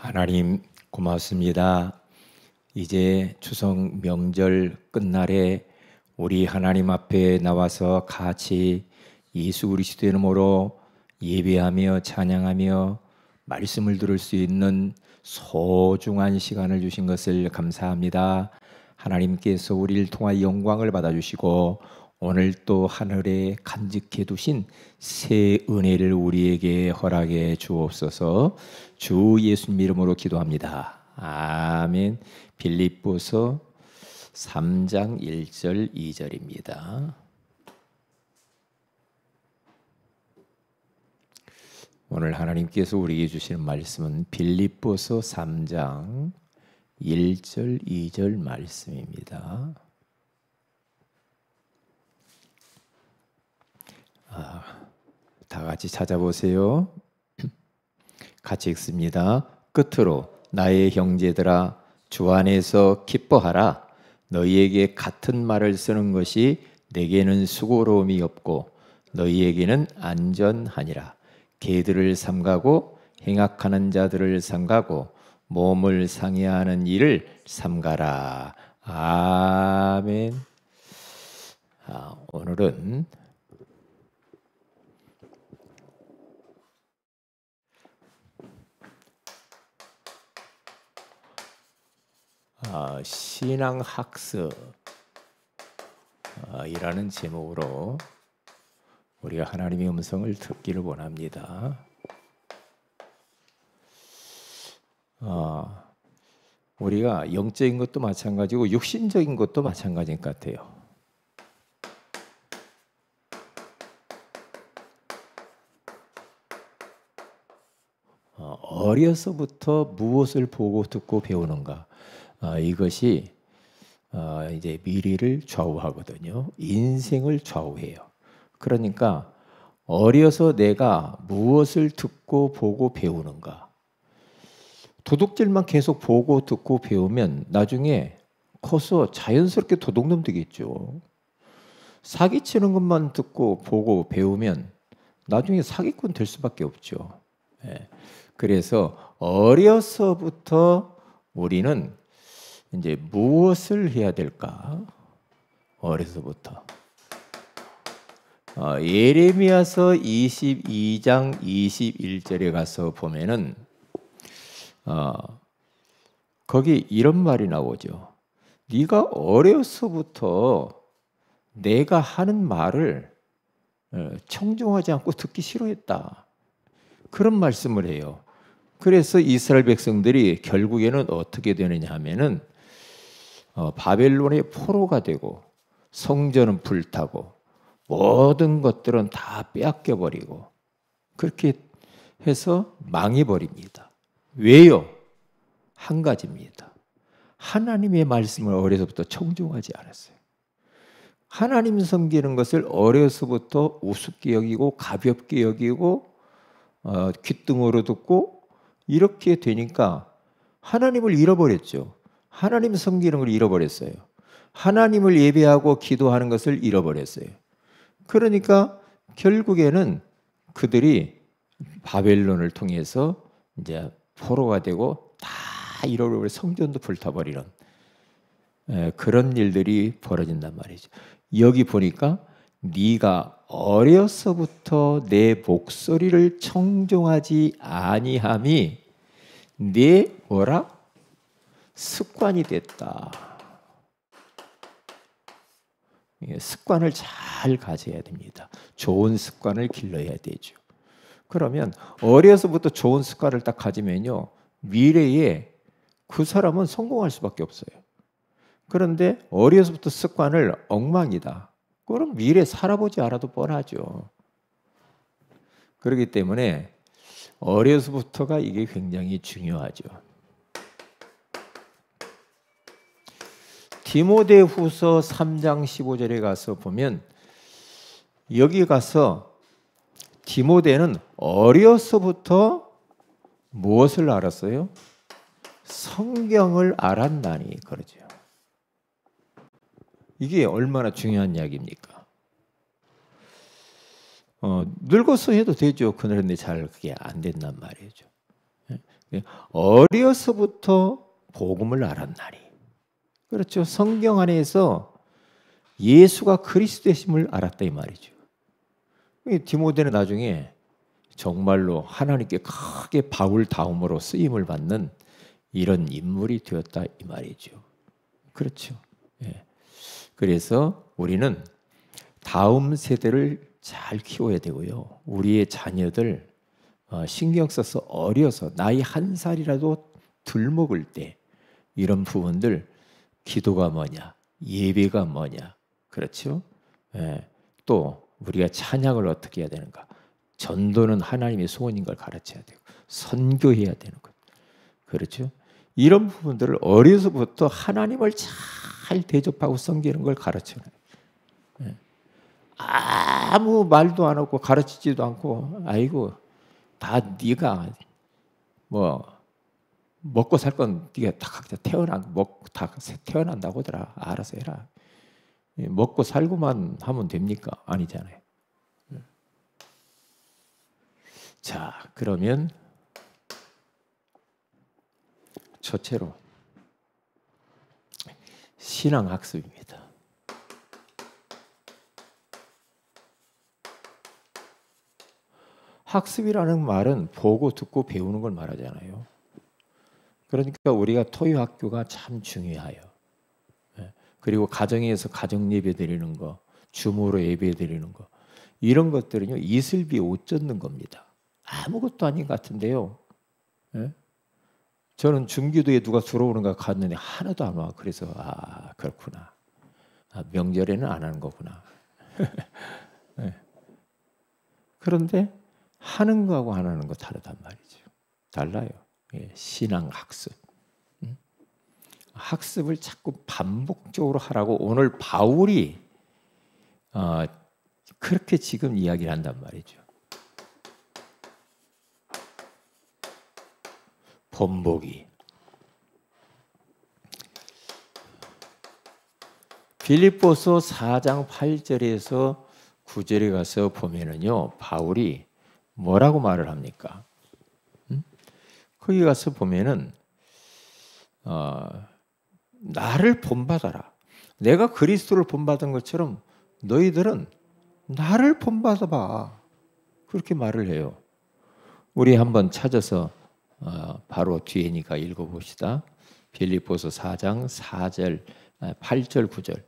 하나님 고맙습니다. 이제 추석 명절 끝날에 우리 하나님 앞에 나와서 같이 예수 그리스도의 이름으로 예배하며 찬양하며 말씀을 들을 수 있는 소중한 시간을 주신 것을 감사합니다. 하나님께서 우리를 통하여 영광을 받아주시고 오늘 또 하늘에 간직해 두신 새 은혜를 우리에게 허락해 주옵소서. 주 예수님 이름으로 기도합니다. 아멘. 빌립보서 3장 1절 2절입니다. 오늘 하나님께서 우리에게 주시는 말씀은 빌립보서 3장 1절 2절 말씀입니다. 다 같이 찾아보세요. 같이 읽습니다. 끝으로 나의 형제들아 주 안에서 기뻐하라. 너희에게 같은 말을 쓰는 것이 내게는 수고로움이 없고 너희에게는 안전하니라. 개들을 삼가고 행악하는 자들을 삼가고 몸을 상해하는 일을 삼가라. 아멘. 오늘은 신앙학습이라는 제목으로 우리가 하나님의 음성을 듣기를 원합니다. 우리가 영적인 것도 마찬가지고 육신적인 것도 마찬가지인 것 같아요. 어려서부터 무엇을 보고 듣고 배우는가, 이것이 이제 미래를 좌우하거든요. 인생을 좌우해요. 그러니까 어려서 내가 무엇을 듣고 보고 배우는가, 도둑질만 계속 보고 듣고 배우면 나중에 커서 자연스럽게 도둑놈 되겠죠. 사기치는 것만 듣고 보고 배우면 나중에 사기꾼 될 수밖에 없죠. 그래서 어려서부터 우리는 이제 무엇을 해야 될까? 어려서부터 예레미야서 22장 21절에 가서 보면은 거기 이런 말이 나오죠. 네가 어려서부터 내가 하는 말을 청중하지 않고 듣기 싫어했다. 그런 말씀을 해요. 그래서 이스라엘 백성들이 결국에는 어떻게 되느냐 하면은 바벨론의 포로가 되고 성전은 불타고 모든 것들은 다 빼앗겨 버리고 그렇게 해서 망해버립니다. 왜요? 한 가지입니다. 하나님의 말씀을 어려서부터 청중하지 않았어요. 하나님 섬기는 것을 어려서부터 우습게 여기고 가볍게 여기고 귓등으로 듣고 이렇게 되니까 하나님을 잃어버렸죠. 하나님 섬기는 걸 잃어버렸어요. 하나님을 예배하고 기도하는 것을 잃어버렸어요. 그러니까 결국에는 그들이 바벨론을 통해서 이제 포로가 되고 다 잃어버리고 성전도 불타버리는 그런 일들이 벌어진단 말이죠. 여기 보니까 네가 어려서부터 내 목소리를 청종하지 아니함이 네 뭐라? 습관이 됐다. 습관을 잘 가져야 됩니다. 좋은 습관을 길러야 되죠. 그러면 어려서부터 좋은 습관을 딱 가지면요, 미래에 그 사람은 성공할 수밖에 없어요. 그런데 어려서부터 습관을 엉망이다. 그럼 미래 살아보지 않아도 뻔하죠. 그렇기 때문에 어려서부터가 이게 굉장히 중요하죠. 디모데후서 3장 15절에 가서 보면 여기 가서 디모데는 어려서부터 무엇을 알았어요? 성경을 알았나니 그러죠. 이게 얼마나 중요한 이야기입니까? 늙어서 해도 되죠. 그런데 잘 그게 안 된단 말이죠. 어려서부터 복음을 알았나니. 그렇죠. 성경 안에서 예수가 그리스도이심을 알았다 이 말이죠. 디모데는 나중에 정말로 하나님께 크게 바울 다음으로 쓰임을 받는 이런 인물이 되었다 이 말이죠. 그렇죠. 예. 그래서 우리는 다음 세대를 잘 키워야 되고요. 우리의 자녀들 신경 써서 어려서 나이 1살이라도 덜 먹을 때 이런 부분들 기도가 뭐냐, 예배가 뭐냐, 그렇죠? 예. 또 우리가 찬양을 어떻게 해야 되는가, 전도는 하나님의 소원인 걸 가르쳐야 되고 선교해야 되는 것, 그렇죠? 이런 부분들을 어려서부터 하나님을 잘 대접하고 섬기는 걸 가르쳐요. 예. 아무 말도 안 하고 가르치지도 않고, 아이고 다 네가 뭐 먹고 살 건 네가 다 각자 태어난다고 하더라. 알아서 해라. 먹고 살고만 하면 됩니까? 아니잖아요. 자, 그러면 첫째로 신앙학습입니다. 학습이라는 말은 보고 듣고 배우는 걸 말하잖아요. 그러니까 우리가 토요학교가 참 중요해요. 그리고 가정에서 가정 예배 드리는 거, 주무로 예배 드리는 거, 이런 것들은요 이슬비 옷 젖는 겁니다. 아무것도 아닌 것 같은데요. 저는 중기도에 누가 들어오는가 갔는데 하나도 안 와. 그래서 그렇구나. 명절에는 안 하는 거구나. 그런데 하는 거하고 안 하는 거 다르단 말이죠. 달라요. 신앙학습. 학습을 자꾸 반복적으로 하라고 오늘 바울이 그렇게 지금 이야기를 한단 말이죠. 본보기. 빌립보서 4장 8절에서 9절에 가서 보면은요, 바울이 뭐라고 말을 합니까? 거기 가서 보면은 나를 본받아라. 내가 그리스도를 본받은 것처럼 너희들은 나를 본받아봐. 그렇게 말을 해요. 우리 한번 찾아서 바로 뒤에니까 읽어봅시다. 빌립보서 4장 4절, 8절, 9절.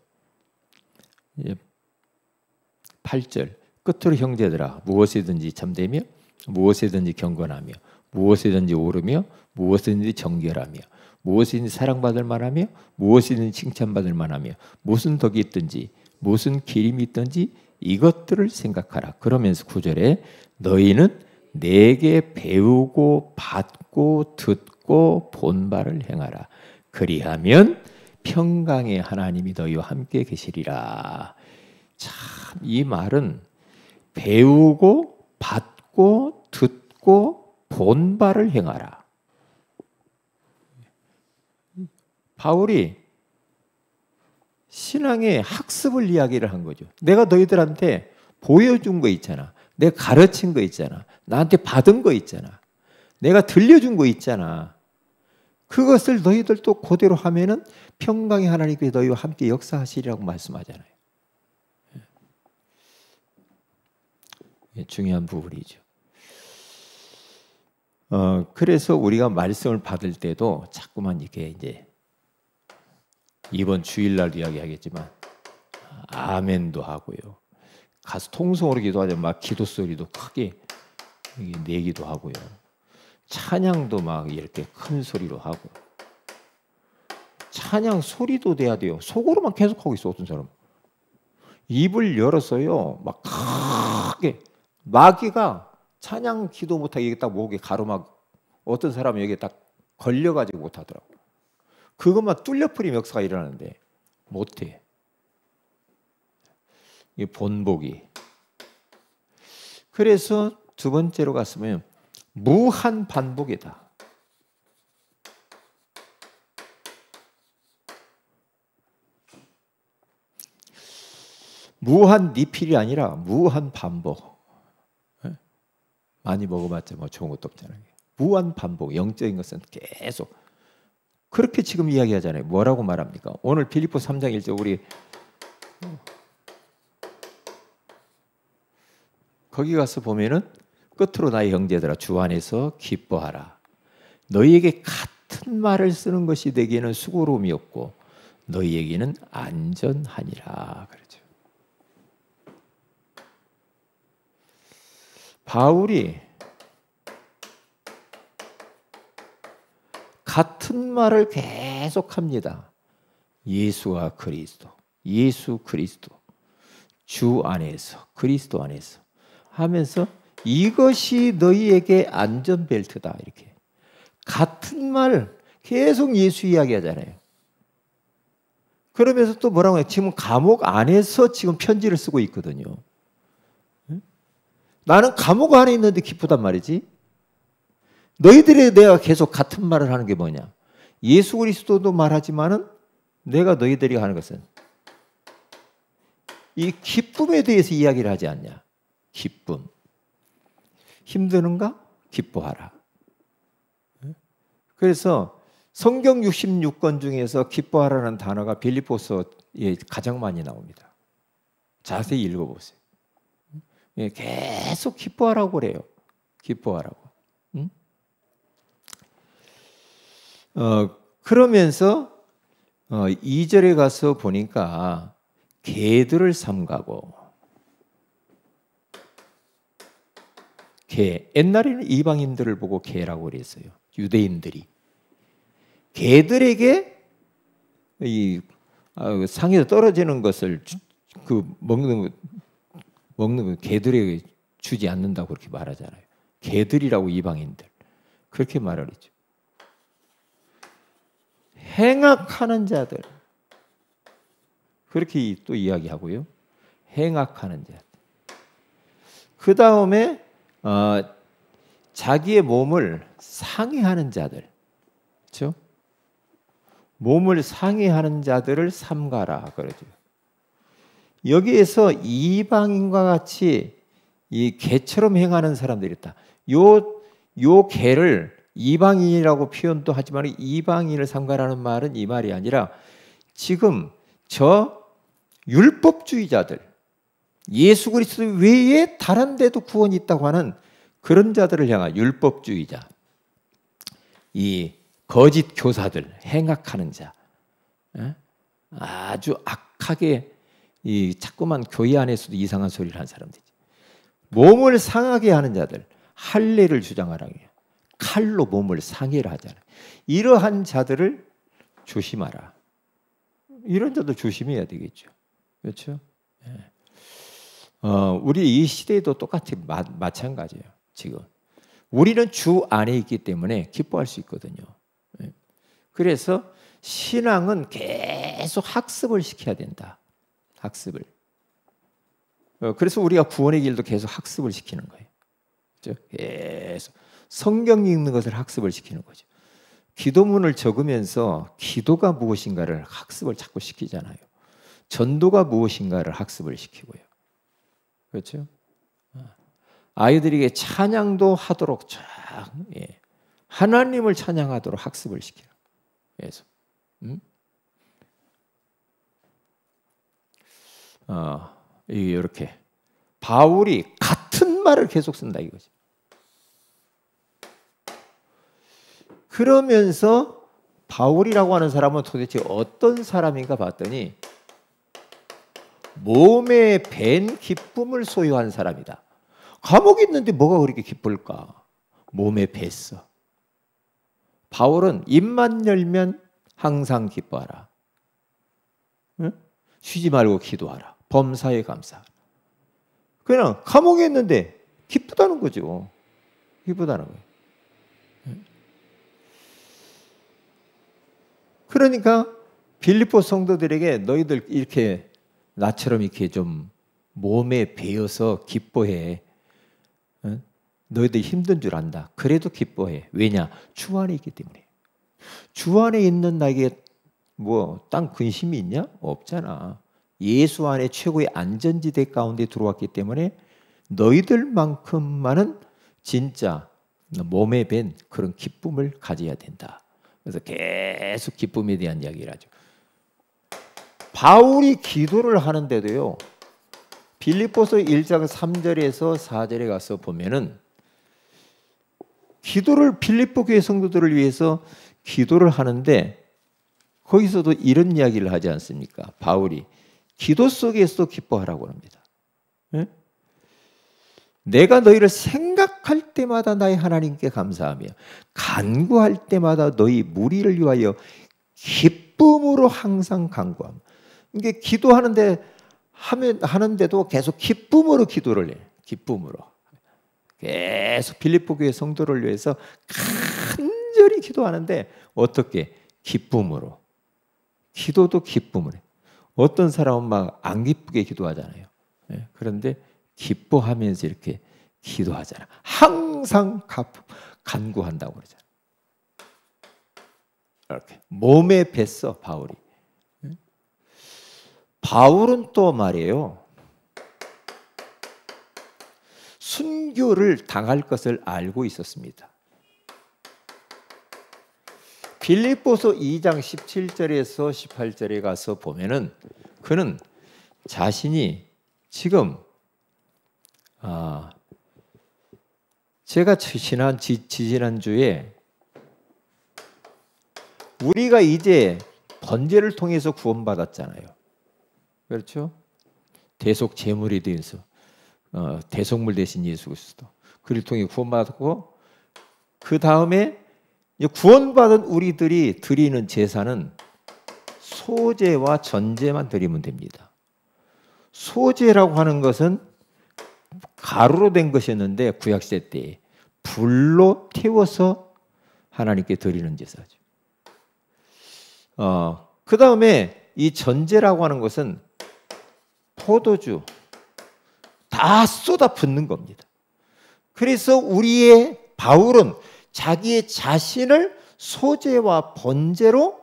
8절. 끝으로 형제들아 무엇이든지 참되며 무엇이든지 경건하며 무엇이든지 오르며 무엇이든지 정결하며 무엇이든지 사랑받을 만하며 무엇이든지 칭찬받을 만하며 무슨 덕이 있든지 무슨 기림이 있든지 이것들을 생각하라. 그러면서 9절에 너희는 내게 배우고 받고 듣고 본 바를 행하라. 그리하면 평강의 하나님이 너희와 함께 계시리라. 참 이 말은 배우고 받고 듣고 본 바를 행하라. 바울이 신앙의 학습을 이야기를 한 거죠. 내가 너희들한테 보여준 거 있잖아. 내가 가르친 거 있잖아. 나한테 받은 거 있잖아. 내가 들려준 거 있잖아. 그것을 너희들 또 그대로 하면은 평강의 하나님께 너희와 함께 역사하시리라고 말씀하잖아요. 중요한 부분이죠. 그래서 우리가 말씀을 받을 때도 자꾸만 이렇게 이제 이번 주일날도 이야기하겠지만 아멘도 하고요. 가서 통성으로 기도하자 막 기도 소리도 크게 내기도 하고요. 찬양도 막 이렇게 큰 소리로 하고 찬양 소리도 내야 돼요. 속으로만 계속 하고 있어. 어떤 사람 입을 열었어요. 막 크게 마귀가 찬양 기도 못하게 딱 목에 가로막 어떤 사람은 여기에 딱 걸려가지고 못하더라고. 그것만 뚫려버리면 역사가 일어나는데 못해. 이 본보기. 그래서 두 번째로 갔으면 무한 반복이다. 무한 리필이 아니라 무한 반복. 많이 먹어봤자 뭐 좋은 것도 없잖아요. 무한 반복, 영적인 것은 계속 그렇게 지금 이야기하잖아요. 뭐라고 말합니까? 오늘 빌립보 3장 1절 우리 거기 가서 보면은 끝으로 나의 형제들아 주 안에서 기뻐하라. 너희에게 같은 말을 쓰는 것이 내게는 수고로움이 없고 너희에게는 안전하니라. 그렇죠. 바울이 같은 말을 계속합니다. 예수와 그리스도, 예수 그리스도, 주 안에서, 그리스도 안에서 하면서 이것이 너희에게 안전벨트다. 이렇게 같은 말 계속 예수 이야기하잖아요. 그러면서 또 뭐라고 해요? 지금 감옥 안에서 지금 편지를 쓰고 있거든요. 나는 감옥 안에 있는데 기쁘단 말이지. 너희들이 내가 계속 같은 말을 하는 게 뭐냐? 예수 그리스도도 말하지만은 내가 너희들이 하는 것은 이 기쁨에 대해서 이야기를 하지 않냐? 기쁨. 힘드는가? 기뻐하라. 그래서 성경 66권 중에서 기뻐하라는 단어가 빌립보서에 가장 많이 나옵니다. 자세히 읽어보세요. 계속 기뻐하라고 그래요. 기뻐하라고. 그러면서 2절에 가서 보니까 개들을 삼가고 개. 옛날에는 이방인들을 보고 개라고 그랬어요. 유대인들이. 개들에게 이 상에서 떨어지는 것을 먹는 개들에게 주지 않는다고 그렇게 말하잖아요. 개들이라고 이방인들. 그렇게 말을 했죠. 행악하는 자들. 그렇게 또 이야기하고요. 행악하는 자들. 그 다음에 자기의 몸을 상해하는 자들. 그렇죠? 몸을 상해하는 자들을 삼가라 그러죠. 여기에서 이방인과 같이 이 개처럼 행하는 사람들이 있다. 요 개를 이방인이라고 표현도 하지만 이방인을 삼가라는 말은 이 말이 아니라 지금 저 율법주의자들, 예수 그리스도 외에 다른 데도 구원이 있다고 하는 그런 자들을 향한 율법주의자, 이 거짓 교사들, 행악하는 자, 아주 악하게 이 자꾸만 교회 안에서도 이상한 소리를 하는 사람들이지. 몸을 상하게 하는 자들, 할례를 주장하라고 해요. 칼로 몸을 상해를 하잖아요. 이러한 자들을 조심하라. 이런 자도 조심해야 되겠죠. 그렇죠? 우리 이 시대에도 똑같이 마찬가지예요. 지금 우리는 주 안에 있기 때문에 기뻐할 수 있거든요. 그래서 신앙은 계속 학습을 시켜야 된다. 학습을. 그래서 우리가 구원의 길도 계속 학습을 시키는 거예요. 그렇죠? 계속 성경 읽는 것을 학습을 시키는 거죠. 기도문을 적으면서 기도가 무엇인가를 학습을 자꾸 시키잖아요. 전도가 무엇인가를 학습을 시키고요. 그렇죠? 아이들에게 찬양도 하도록 쫙 하나님을 찬양하도록 학습을 시켜요. 그래서 이렇게 바울이 같은 말을 계속 쓴다 이거죠. 그러면서 바울이라고 하는 사람은 도대체 어떤 사람인가 봤더니 몸에 밴 기쁨을 소유한 사람이다. 감옥에 있는데 뭐가 그렇게 기쁠까? 몸에 뱄어. 바울은 입만 열면 항상 기뻐하라. 응? 쉬지 말고 기도하라. 범사에 감사하라. 그냥 감옥에 있는데 기쁘다는 거죠. 기쁘다는 거예요. 그러니까 빌립보 성도들에게 너희들 이렇게 나처럼 이렇게 좀 몸에 배어서 기뻐해. 너희들 힘든 줄 안다. 그래도 기뻐해. 왜냐? 주 안에 있기 때문에. 주 안에 있는 나에게 뭐 땅 근심이 있냐? 없잖아. 예수 안에 최고의 안전지대 가운데 들어왔기 때문에 너희들만큼만은 진짜 몸에 밴 그런 기쁨을 가져야 된다. 그래서 계속 기쁨에 대한 이야기를 하죠. 바울이 기도를 하는데도요, 빌립보서 1장 3절에서 4절에 가서 보면은 기도를 빌립보 교회 성도들을 위해서 기도를 하는데 거기서도 이런 이야기를 하지 않습니까? 바울이 기도 속에서 기뻐하라고 합니다. 네? 내가 너희를 생각할 때마다 나의 하나님께 감사하며 간구할 때마다 너희 무리를 위하여 기쁨으로 항상 간구함. 이게 기도하는데 하는데도 계속 기쁨으로 기도를 해. 기쁨으로. 계속 빌립보 교회 성도를 위해서 간절히 기도하는데 어떻게? 기쁨으로. 기도도 기쁨으로. 어떤 사람은 막 안 기쁘게 기도하잖아요. 그런데 기뻐하면서 이렇게 기도하잖아. 항상 간구한다고 그러잖아. 이렇게 몸에 뱄어 바울이. 바울은 또 말이에요. 순교를 당할 것을 알고 있었습니다. 빌립보서 2장 17절에서 18절에 가서 보면은 그는 자신이 지금 제가 지지난주에 우리가 이제 번제를 통해서 구원받았잖아요. 그렇죠? 대속 제물이 되어서 대속물 대신 예수 그리스도 그를 통해 구원받았고 그 다음에 구원받은 우리들이 드리는 제사는 소제와 전제만 드리면 됩니다. 소제라고 하는 것은 가루로 된 것이었는데 구약시대 때 불로 태워서 하나님께 드리는 제사죠. 그 다음에 이 전제라고 하는 것은 포도주 다 쏟아 붓는 겁니다. 그래서 우리의 바울은 자기의 자신을 소제와 번제로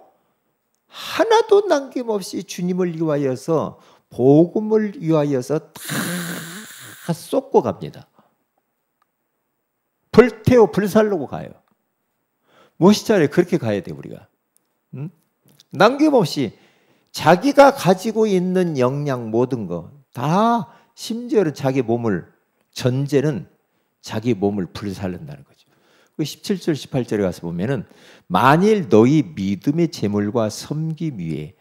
하나도 남김없이 주님을 위하여서 복음을 위하여서 다 쏟고 갑니다. 불태워 불살르고 가요. 멋있잖아요. 그렇게 가야 돼 우리가. 남김없이 자기가 가지고 있는 역량 모든 거 다 심지어는 자기 몸을 전제는 자기 몸을 불살른다는 거죠. 17절 18절에 가서 보면은 만일 너희 믿음의 제물과 섬김 위에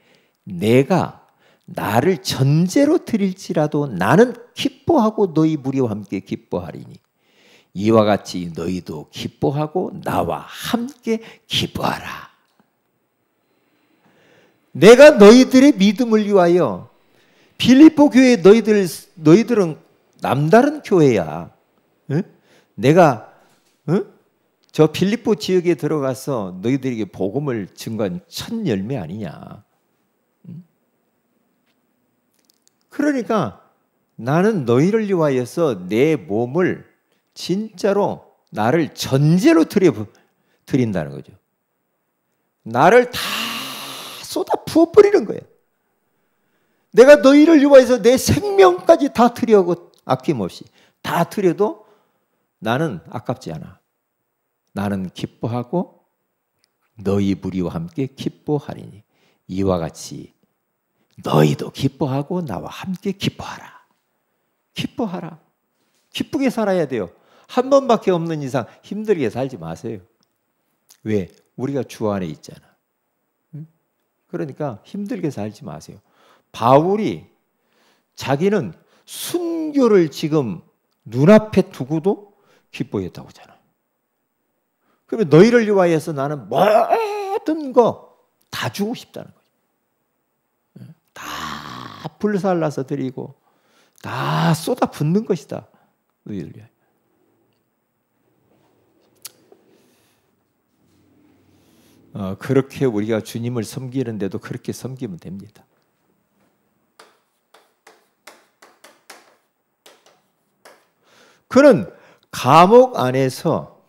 내가 나를 전제로 드릴지라도 나는 기뻐하고 너희 무리와 함께 기뻐하리니 이와 같이 너희도 기뻐하고 나와 함께 기뻐하라. 내가 너희들의 믿음을 위하여 빌립보 교회 너희들은 남다른 교회야. 응? 내가 저 빌립보 지역에 들어가서 너희들에게 복음을 증거한 첫 열매 아니냐. 그러니까 나는 너희를 위하여서 내 몸을 진짜로 나를 전제로 드린다는 거죠. 나를 다 쏟아 부어버리는 거예요. 내가 너희를 위하여서 내 생명까지 다 드려고 아낌없이 다 드려도 나는 아깝지 않아. 나는 기뻐하고 너희 무리와 함께 기뻐하리니 이와 같이 너희도 기뻐하고 나와 함께 기뻐하라. 기뻐하라. 기쁘게 살아야 돼요. 한 번밖에 없는 이상 힘들게 살지 마세요. 왜? 우리가 주 안에 있잖아. 그러니까 힘들게 살지 마세요. 바울이 자기는 순교를 지금 눈앞에 두고도 기뻐했다고 하잖아요. 그러면 너희를 위하여서 나는 모든 거 다 주고 싶다는 거죠. 다 불살라서 드리고 다 쏟아 붓는 것이다. 너희를 위하여. 그렇게 우리가 주님을 섬기는데도 그렇게 섬기면 됩니다. 그는 감옥 안에서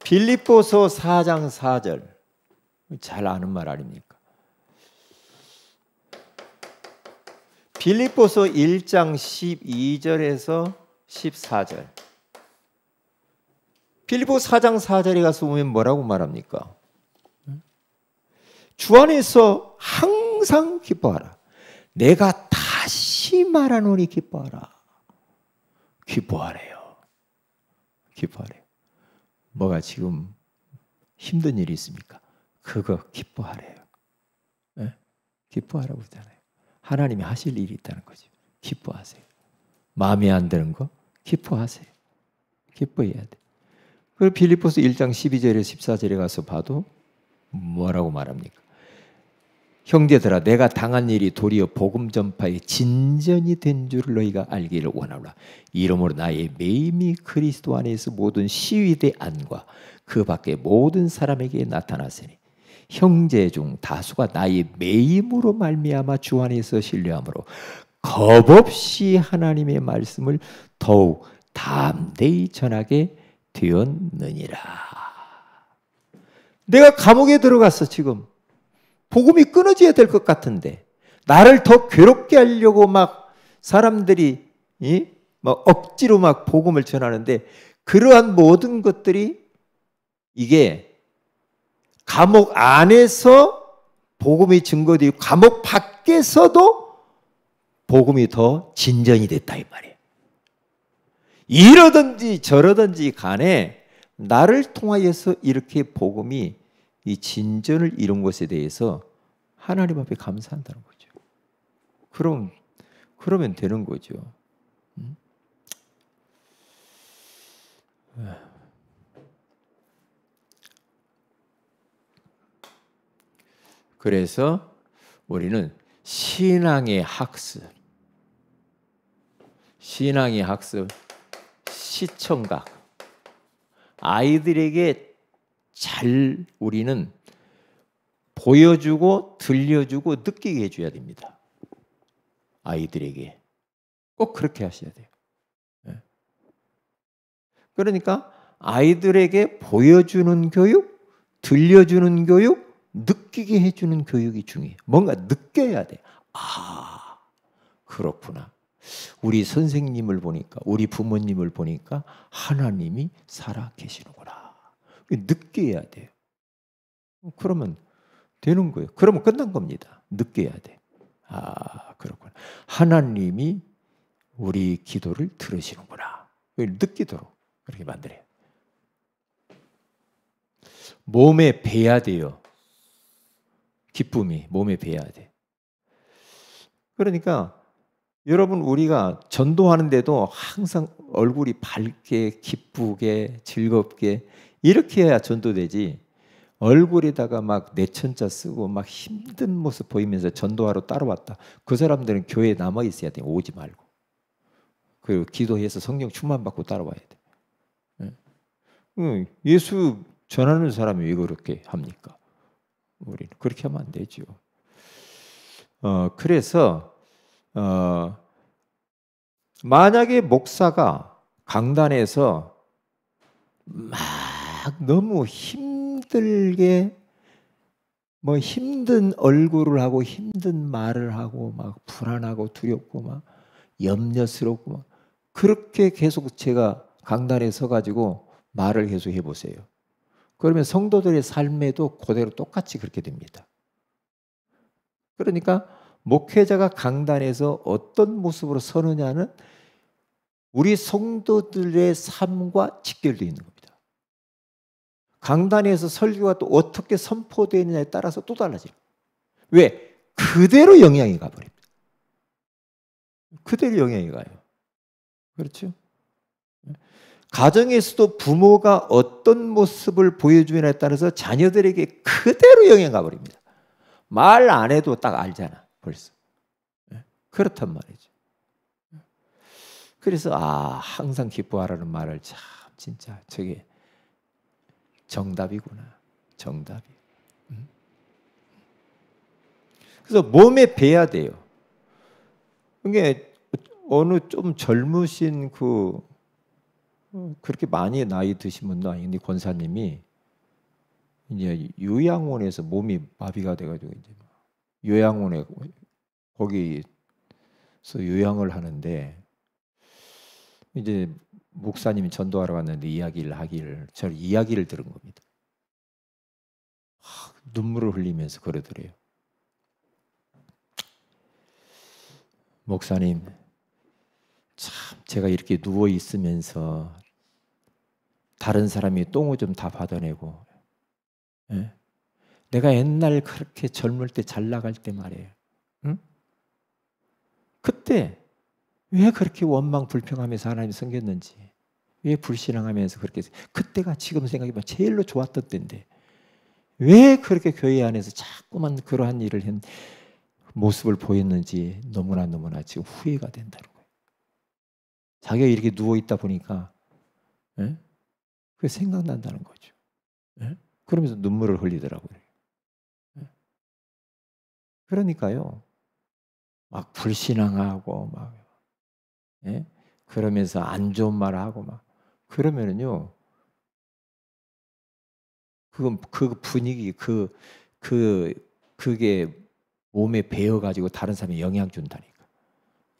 빌립보서 4장 4절 잘 아는 말 아닙니까? 빌립보서 1장 12절에서 14절 빌립보서 4장 4절에 가서 보면 뭐라고 말합니까? 주 안에서 항상 기뻐하라. 내가 다시 말하노니 기뻐하라. 기뻐하래요. 기뻐하래요. 뭐가 지금 힘든 일이 있습니까? 그거 기뻐하래요. 네? 기뻐하라고 하잖아요. 하나님이 하실 일이 있다는 거죠. 기뻐하세요. 마음에 안 드는 거 기뻐하세요. 기뻐해야 돼. 그리고 빌립보서 1장 12절에 14절에 가서 봐도 뭐라고 말합니까? 형제들아 내가 당한 일이 도리어 복음 전파의 진전이 된 줄을 너희가 알기를 원하노라. 이러므로 나의 매임이 그리스도 안에서 모든 시위대 안과 그 밖에 모든 사람에게 나타났으니 형제 중 다수가 나의 매임으로 말미암아 주 안에서 신뢰함으로 겁없이 하나님의 말씀을 더욱 담대히 전하게 되었느니라. 내가 감옥에 들어갔어. 지금 복음이 끊어져야 될 것 같은데 나를 더 괴롭게 하려고 막 사람들이 막 억지로 막 복음을 전하는데 그러한 모든 것들이 이게 감옥 안에서 복음이 증거되고 감옥 밖에서도 복음이 더 진전이 됐다 이 말이에요. 이러든지 저러든지 간에 나를 통하여서 이렇게 복음이 이 진전을 이룬 것에 대해서 하나님 앞에 감사한다는 거죠. 그러면 되는 거죠. 그래서 우리는 신앙의 학습, 시청각, 아이들에게 잘 우리는 보여주고 들려주고 느끼게 해줘야 됩니다. 아이들에게 꼭 그렇게 하셔야 돼요. 그러니까 아이들에게 보여주는 교육, 들려주는 교육, 느끼게 해주는 교육이 중요해요. 뭔가 느껴야 돼. 아, 그렇구나. 우리 선생님을 보니까, 우리 부모님을 보니까 하나님이 살아 계시는구나. 느껴야 돼요. 그러면 되는 거예요. 그러면 끝난 겁니다. 느껴야 돼. 아, 그렇구나. 하나님이 우리 기도를 들으시는구나. 느끼도록 그렇게 만들어요. 몸에 배야 돼요. 기쁨이 몸에 배야 돼. 그러니까 여러분 우리가 전도하는데도 항상 얼굴이 밝게 기쁘게 즐겁게 이렇게 해야 전도되지 얼굴에다가 막 내천자 쓰고 막 힘든 모습 보이면서 전도하러 따라왔다. 그 사람들은 교회에 남아 있어야 돼. 오지 말고. 그리고 기도해서 성령 충만 받고 따라와야 돼. 예수 전하는 사람이 왜 그렇게 합니까? 우리는 그렇게 하면 안 되죠. 그래서 만약에 목사가 강단에서 막 너무 힘들게 뭐 힘든 얼굴을 하고 힘든 말을 하고 막 불안하고 두렵고 막 염려스럽고 막 그렇게 계속 제가 강단에 서가지고 말을 계속 해보세요. 그러면 성도들의 삶에도 그대로 똑같이 그렇게 됩니다. 그러니까 목회자가 강단에서 어떤 모습으로 서느냐는 우리 성도들의 삶과 직결되어 있는 겁니다. 강단에서 설교가 또 어떻게 선포되느냐에 따라서 또 달라져요. 왜? 그대로 영향이 가버립니다. 그대로 영향이 가요. 그렇죠? 가정에서도 부모가 어떤 모습을 보여주느냐에 따라서 자녀들에게 그대로 영향 가버립니다. 말 안 해도 딱 알잖아, 벌써. 그렇단 말이죠. 그래서 항상 기뻐하라는 말을 참 진짜 저게 정답이구나. 정답이. 그래서 몸에 배야 돼요. 이게 어느 좀 젊으신 그렇게 많이 나이 드신 분도 아닌데 권사님이 이제 요양원에서 몸이 마비가 돼가지고 이제 요양원에 거기서 요양을 하는데 이제 목사님이 전도하러 갔는데 이야기를 하기를 저는 이야기를 들은 겁니다. 눈물을 흘리면서 그러더래요. 목사님, 참 제가 이렇게 누워 있으면서 다른 사람이 똥오줌 다 받아내고, 예? 내가 옛날 그렇게 젊을 때 잘 나갈 때 말이에요. 응? 그때 왜 그렇게 원망 불평하면서 하나님 섬겼는지, 왜 불신앙하면서 그렇게, 그때가 지금 생각해보면 제일로 좋았던 때인데 왜 그렇게 교회 안에서 자꾸만 그러한 일을 모습을 보였는지 너무나 지금 후회가 된다는 거예요. 자기가 이렇게 누워 있다 보니까, 예? 그게 생각난다는 거죠. 예? 그러면서 눈물을 흘리더라고요. 예? 그러니까요, 막 불신앙하고 막, 예? 그러면서 안 좋은 말하고 막 그러면은요, 그 분위기, 그게 몸에 배어가지고 다른 사람에 영향 준다니까.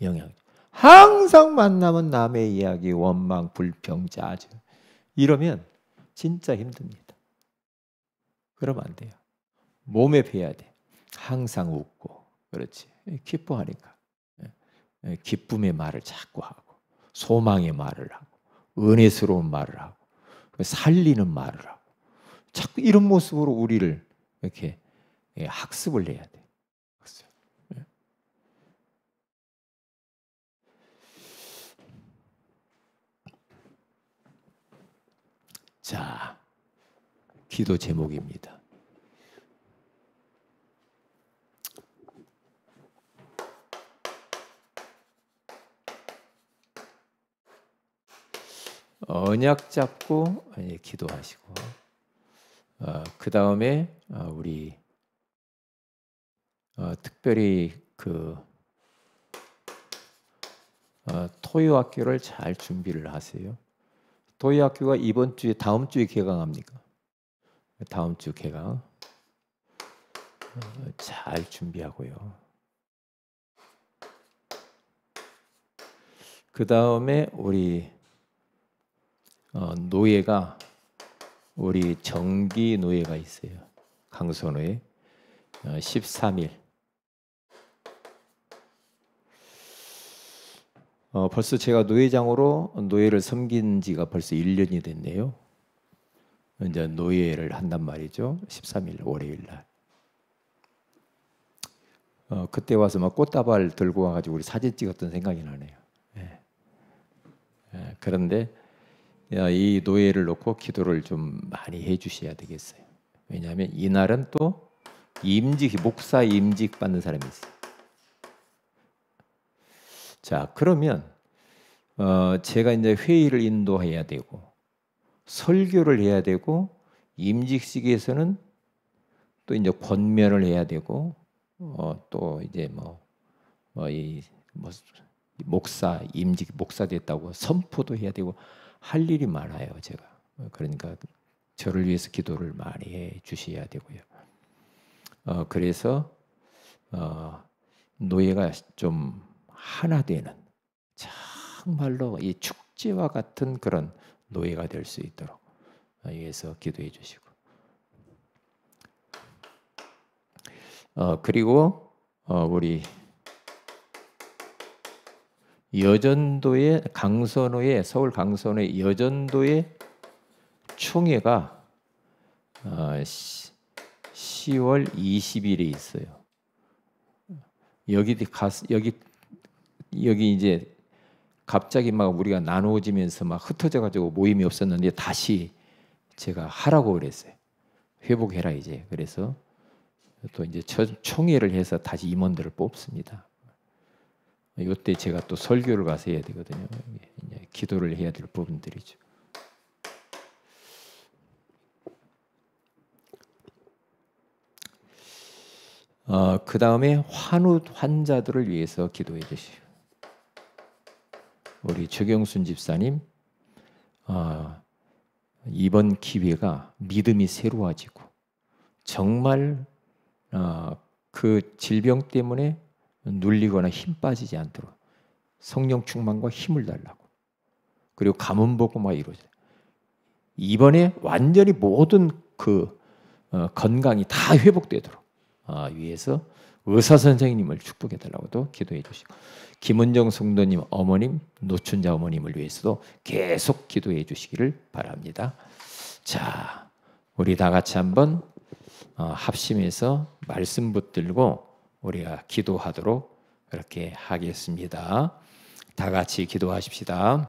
영향. 항상 만나면 남의 이야기, 원망, 불평, 짜증. 이러면 진짜 힘듭니다. 그러면 안 돼요. 몸에 배야 돼. 항상 웃고, 그렇지. 기뻐하니까. 기쁨의 말을 자꾸 하고, 소망의 말을 하고, 은혜스러운 말을 하고, 살리는 말을 하고, 자꾸 이런 모습으로 우리를 이렇게 학습을 해야 돼. 학습. 자, 기도 제목입니다. 언약 잡고 기도하시고, 그 다음에 우리 특별히 토요학교를 잘 준비를 하세요. 토요학교가 이번 주에 다음 주에 개강합니까? 다음 주 개강 잘 준비하고요. 그 다음에 우리 노예가, 우리 정기 노예가 있어요. 강선호에 13일. 벌써 제가 노예장으로 노예를 섬긴 지가 벌써 1년이 됐네요. 이제 노예를 한단 말이죠. 13일 월요일 날. 그때 와서 막 꽃다발 들고 와가지고 우리 사진 찍었던 생각이 나네요. 그런데 이 노예를 놓고 기도를 좀 많이 해주셔야 되겠어요. 왜냐하면 이날은 또 목사 임직 받는 사람이 있어요. 자, 그러면 제가 이제 회의를 인도해야 되고 설교를 해야 되고 임직식에서는 또 이제 권면을 해야 되고 또 이제 목사 임직 목사 됐다고 선포도 해야 되고 할 일이 많아요. 제가 그러니까 저를 위해서 기도를 많이 해 주셔야 되고요. 그래서 노예가 좀 하나 되는 정말로 이 축제와 같은 그런 노예가 될 수 있도록 위해서 기도해 주시고, 그리고 우리 여전도의 강선호의 서울 강선호의 여전도의 총회가 10월 20일에 있어요. 여기 이제 갑자기 막 우리가 나누어지면서 막 흩어져 가지고 모임이 없었는데 다시 제가 하라고 그랬어요. 회복해라 이제. 그래서 또 이제 총회를 해서 다시 임원들을 뽑습니다. 이때 제가 또 설교를 가서 해야 되거든요. 이제 기도를 해야 될 부분들이죠. 그 다음에 환자들을 위해서 기도해 주시고, 우리 최경순 집사님 이번 기회가 믿음이 새로워지고 정말 그 질병 때문에 눌리거나 힘 빠지지 않도록 성령 충만과 힘을 달라고, 그리고 가문 복음화 이루어져요. 이번에 완전히 모든 그 건강이 다 회복되도록 위해서 의사 선생님을 축복해 달라고도 기도해 주시고, 김은정 성도님 어머님, 노춘자 어머님을 위해서도 계속 기도해 주시기를 바랍니다. 자, 우리 다 같이 한번 합심해서 말씀 붙들고 우리가 기도하도록 그렇게 하겠습니다. 다 같이 기도하십시다.